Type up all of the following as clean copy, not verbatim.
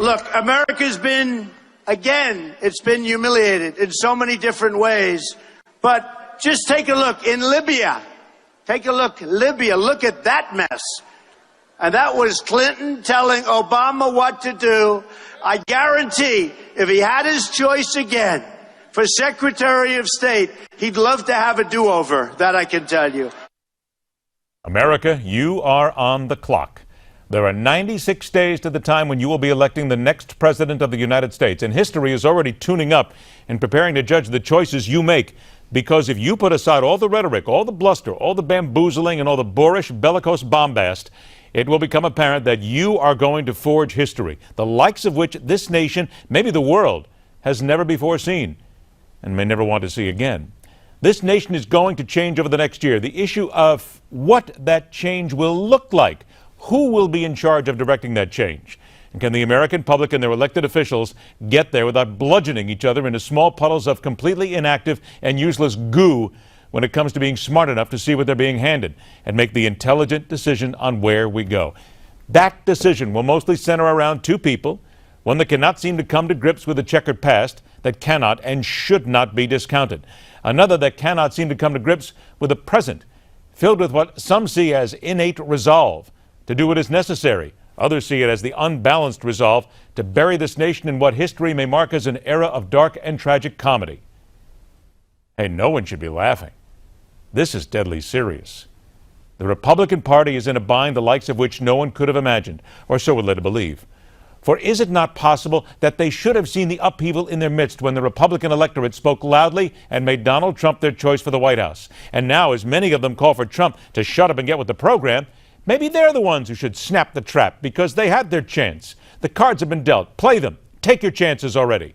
Look, America's been, again, it's been humiliated in so many different ways. But just take a look in Libya. Take a look, Libya. Look at that mess. And that was Clinton telling Obama what to do. I guarantee if he had his choice again for Secretary of State, he'd love to have a do-over. That I can tell you. America, you are on the clock. There are 96 days to the time when you will be electing the next president of the United States. And history is already tuning up and preparing to judge the choices you make. Because if you put aside all the rhetoric, all the bluster, all the bamboozling, and all the boorish bellicose bombast, it will become apparent that you are going to forge history, the likes of which this nation, maybe the world, has never before seen and may never want to see again. This nation is going to change over the next year. The issue of what that change will look like, who will be in charge of directing that change, and can the American public and their elected officials get there without bludgeoning each other into small puddles of completely inactive and useless goo when it comes to being smart enough to see what they're being handed and make the intelligent decision on where we go. That decision will mostly center around two people, one that cannot seem to come to grips with a checkered past that cannot and should not be discounted, another that cannot seem to come to grips with a present filled with what some see as innate resolve to do what is necessary. Others see it as the unbalanced resolve to bury this nation in what history may mark as an era of dark and tragic comedy. Hey, no one should be laughing. This is deadly serious. The Republican Party is in a bind the likes of which no one could have imagined, or so we're led to believe. For is it not possible that they should have seen the upheaval in their midst when the Republican electorate spoke loudly and made Donald Trump their choice for the White House? And now, as many of them call for Trump to shut up and get with the program, maybe they're the ones who should snap the trap because they had their chance. The cards have been dealt. Play them. Take your chances already.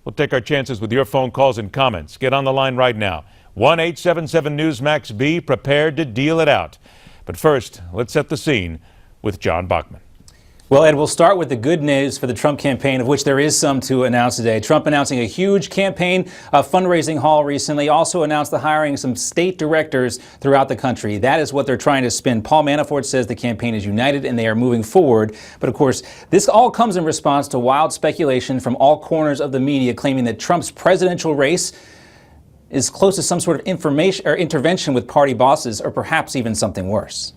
We'll take our chances with your phone calls and comments. Get on the line right now. 1-877-NEWSMAX. Be prepared to deal it out. But first, let's set the scene with John Bachman. Well, Ed, we'll start with the good news for the Trump campaign, of which there is some to announce today. Trump announcing a huge campaign fundraising haul recently, also announced the hiring of some state directors throughout the country. That is what they're trying to spin. Paul Manafort says the campaign is united and they are moving forward. But of course, this all comes in response to wild speculation from all corners of the media claiming that Trump's presidential race is close to some sort of information or intervention with party bosses, or perhaps even something worse.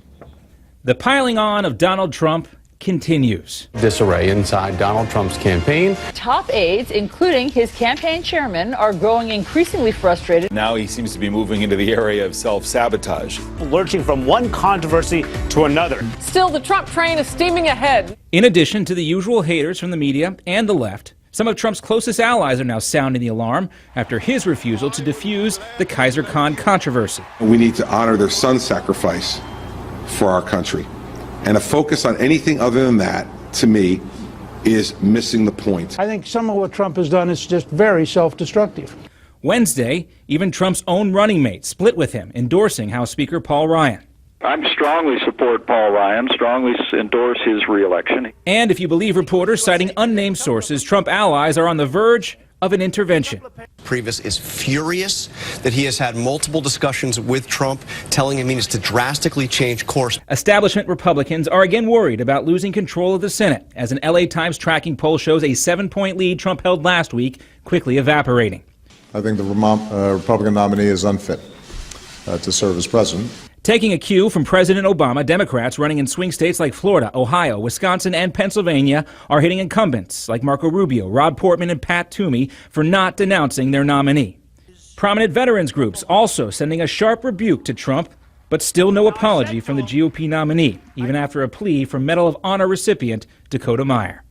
The piling on of Donald Trump continues. Disarray inside Donald Trump's campaign. Top aides, including his campaign chairman, are growing increasingly frustrated. Now he seems to be moving into the area of self-sabotage. Lurching from one controversy to another. Still, the Trump train is steaming ahead. In addition to the usual haters from the media and the left, some of Trump's closest allies are now sounding the alarm after his refusal to defuse the Kaiser Khan controversy. We need to honor their son's sacrifice for our country. And a focus on anything other than that, to me, is missing the point. I think some of what Trump has done is just very self-destructive. Wednesday, even Trump's own running mate split with him, endorsing House Speaker Paul Ryan. I strongly support Paul Ryan, strongly endorse his reelection. And if you believe reporters citing unnamed sources, Trump allies are on the verge of an intervention. Priebus is furious that he has had multiple discussions with Trump, telling him he needs to drastically change course. Establishment Republicans are again worried about losing control of the Senate, as an LA Times tracking poll shows a 7-point lead Trump held last week quickly evaporating. I think the Republican nominee is unfit to serve as president. Taking a cue from President Obama, Democrats running in swing states like Florida, Ohio, Wisconsin, and Pennsylvania are hitting incumbents like Marco Rubio, Rob Portman, and Pat Toomey for not denouncing their nominee. Prominent veterans groups also sending a sharp rebuke to Trump, but still no apology from the GOP nominee, even after a plea from Medal of Honor recipient Dakota Meyer.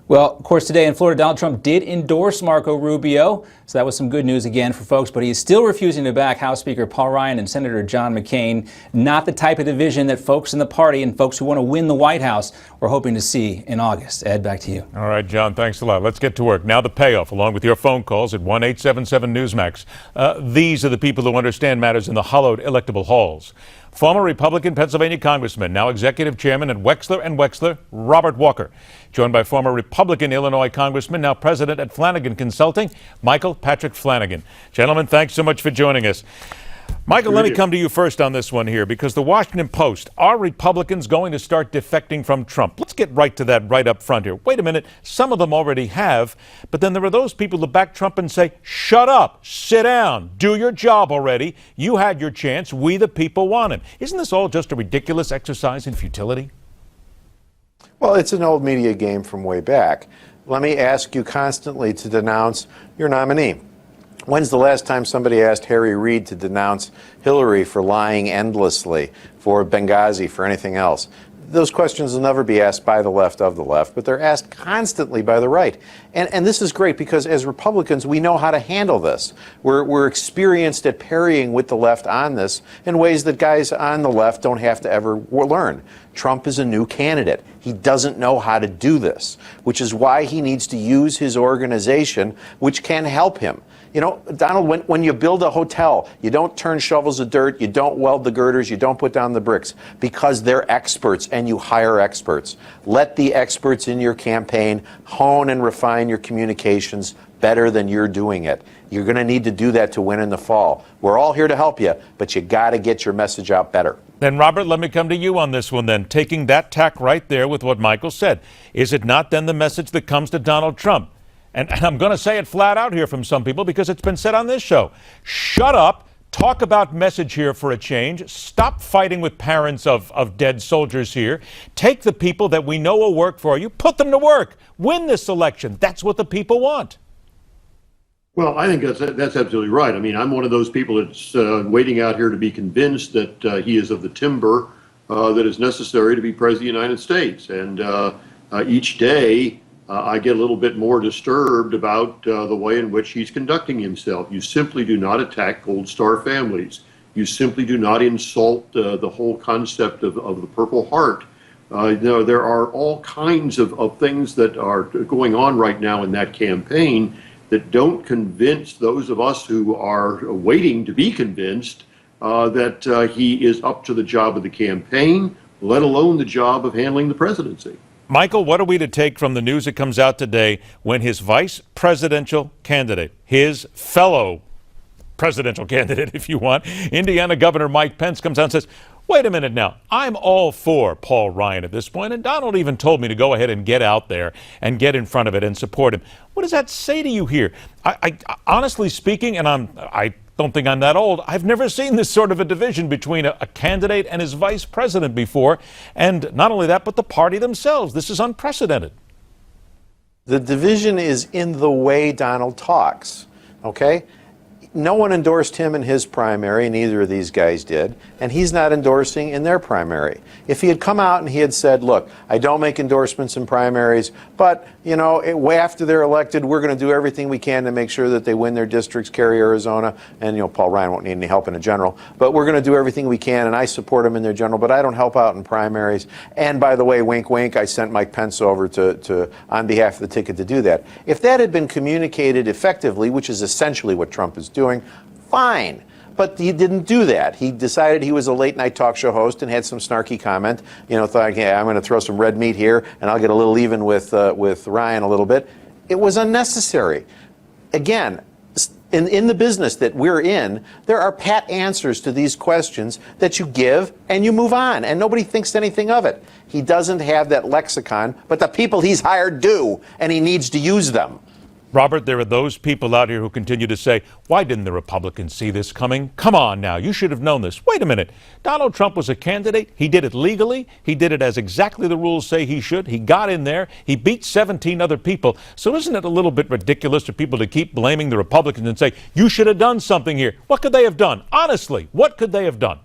Well, of course, today in Florida, Donald Trump did endorse Marco Rubio, so that was some good news again for folks, but he is still refusing to back House Speaker Paul Ryan and Senator John McCain. Not the type of division that folks in the party and folks who want to win the White House were hoping to see in August. Ed, back to you. All right, John, thanks a lot. Let's get to work. Now the payoff, along with your phone calls at 1-877-NEWSMAX. These are the people who understand matters in the hallowed electable halls. Former Republican Pennsylvania Congressman, now Executive Chairman at Wexler and Wexler, Robert Walker. Joined by former Republican Illinois Congressman, now President at Flanagan Consulting, Michael Patrick Flanagan. Gentlemen, thanks so much for joining us. Michael, let me come to you first on this one here, because the Washington Post, are Republicans going to start defecting from Trump? Let's get right to that right up front here. Wait a minute. Some of them already have. But then there are those people who back Trump and say, shut up, sit down, do your job already. You had your chance. We, the people, want him. Isn't this all just a ridiculous exercise in futility? Well, it's an old media game from way back. Let me ask you constantly to denounce your nominee. When's the last time somebody asked Harry Reid to denounce Hillary for lying endlessly, for Benghazi, for anything else? Those questions will never be asked by the left of the left, but they're asked constantly by the right. And this is great because as Republicans, we know how to handle this. We're experienced at parrying with the left on this in ways that guys on the left don't have to ever learn. Trump is a new candidate. He doesn't know how to do this, which is why he needs to use his organization, which can help him. You know, Donald, when you build a hotel, you don't turn shovels of dirt, you don't weld the girders, you don't put down the bricks, because they're experts and you hire experts. Let the experts in your campaign hone and refine your communications better than you're doing it. You're going to need to do that to win in the fall. We're all here to help you, but you got to get your message out better. Then, Robert, let me come to you on this one then. Taking that tack right there with what Michael said, is it not then the message that comes to Donald Trump? And I'm going to say it flat out here from some people because it's been said on this show. Shut up. Talk about message here for a change. Stop fighting with parents of dead soldiers here. Take the people that we know will work for you. Put them to work. Win this election. That's what the people want. Well, I think that's absolutely right. I mean, I'm one of those people that's waiting out here to be convinced that he is of the timber that is necessary to be president of the United States. And each day, I get a little bit more disturbed about the way in which he's conducting himself. You simply do not attack Gold Star families. You simply do not insult the whole concept of the Purple Heart. There are all kinds of things that are going on right now in that campaign that don't convince those of us who are waiting to be convinced that he is up to the job of the campaign, let alone the job of handling the presidency. Michael, what are we to take from the news that comes out today when his vice presidential candidate, his fellow presidential candidate, if you want, Indiana Governor Mike Pence, comes out and says, wait a minute now, I'm all for Paul Ryan at this point, and Donald even told me to go ahead and get out there and get in front of it and support him. What does that say to you here? I honestly speaking, and I don't think I'm that old, I've never seen this sort of a division between a candidate and his vice president before. And not only that, but the party themselves. This is unprecedented. The division is in the way Donald talks, okay? No one endorsed him in his primary, neither of these guys did, and he's not endorsing in their primary. If he had come out and he had said, look, I don't make endorsements in primaries, but, you know, after they're elected, we're going to do everything we can to make sure that they win their districts, carry Arizona, and, you know, Paul Ryan won't need any help in a general, but we're going to do everything we can, and I support him in their general, but I don't help out in primaries. And by the way, wink, wink, I sent Mike Pence over to on behalf of the ticket to do that. If that had been communicated effectively, which is essentially what Trump is doing, fine. But he didn't do that. He decided he was a late night talk show host and had some snarky comment. You know, thought, yeah, I'm going to throw some red meat here and I'll get a little even with Ryan a little bit. It was unnecessary. Again, in the business that we're in, there are pat answers to these questions that you give and you move on, and nobody thinks anything of it. He doesn't have that lexicon, but the people he's hired do, and he needs to use them. Robert, there are those people out here who continue to say, why didn't the Republicans see this coming? Come on now, you should have known this. Wait a minute. Donald Trump was a candidate. He did it legally. He did it as exactly the rules say he should. He got in there. He beat 17 other people. So isn't it a little bit ridiculous for people to keep blaming the Republicans and say, you should have done something here? What could they have done? Honestly, what could they have done?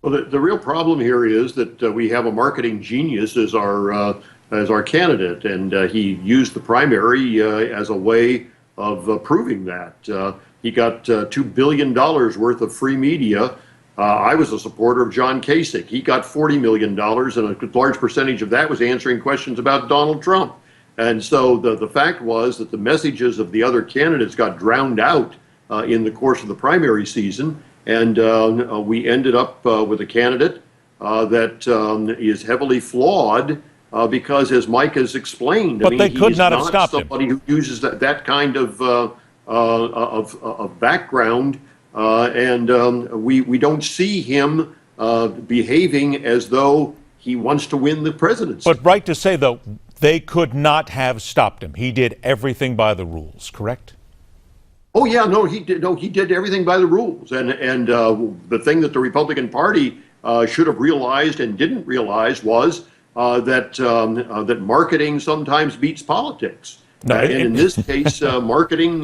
Well, the real problem here is that we have a marketing genius as our candidate, and he used the primary as a way of proving that. He got $2 billion worth of free media. I was a supporter of John Kasich. He got $40 million, and a large percentage of that was answering questions about Donald Trump. And so the fact was that the messages of the other candidates got drowned out in the course of the primary season, and we ended up with a candidate that is heavily flawed. Because, as Mike has explained, but they could not have stopped him. Somebody who uses that kind of background, and we don't see him behaving as though he wants to win the presidency. But right to say, though, they could not have stopped him. He did everything by the rules, correct? Oh yeah, no, he did. No, he did everything by the rules. And the thing that the Republican Party should have realized and didn't realize was that marketing sometimes beats politics. And in this case, marketing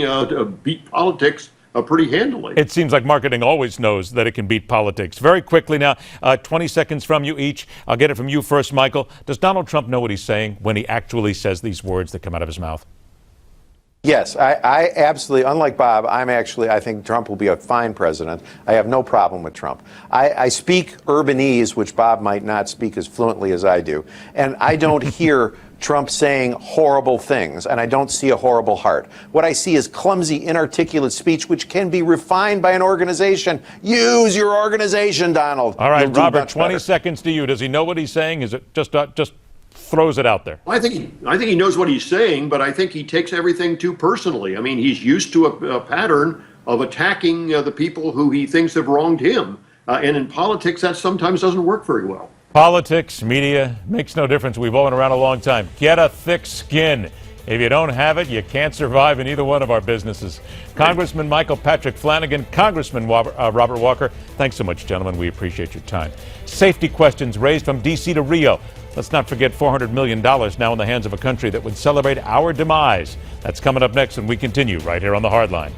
beat politics pretty handily. It seems like marketing always knows that it can beat politics. Very quickly now, 20 seconds from you each. I'll get it from you first, Michael. Does Donald Trump know what he's saying when he actually says these words that come out of his mouth? Yes, I absolutely, unlike Bob, I think Trump will be a fine president. I have no problem with Trump. I speak urbanese, which Bob might not speak as fluently as I do, and I don't hear Trump saying horrible things, and I don't see a horrible heart. What I see is clumsy, inarticulate speech, which can be refined by an organization. Use your organization, Donald. All right, Robert, 20 seconds to you. Does he know what he's saying? Is it just throws it out there? I think he knows what he's saying, but I think he takes everything too personally. I mean, he's used to a pattern of attacking the people who he thinks have wronged him, and in politics that sometimes doesn't work very well. Politics, media, makes no difference. We've all been around a long time. Get a thick skin. If you don't have it, you can't survive in either one of our businesses. Congressman Michael Patrick Flanagan, Congressman Robert Walker, thanks so much, gentlemen. We appreciate your time. Safety questions raised from D.C. to Rio. Let's not forget $400 million now in the hands of a country that would celebrate our demise. That's coming up next when we continue right here on The Hard Line.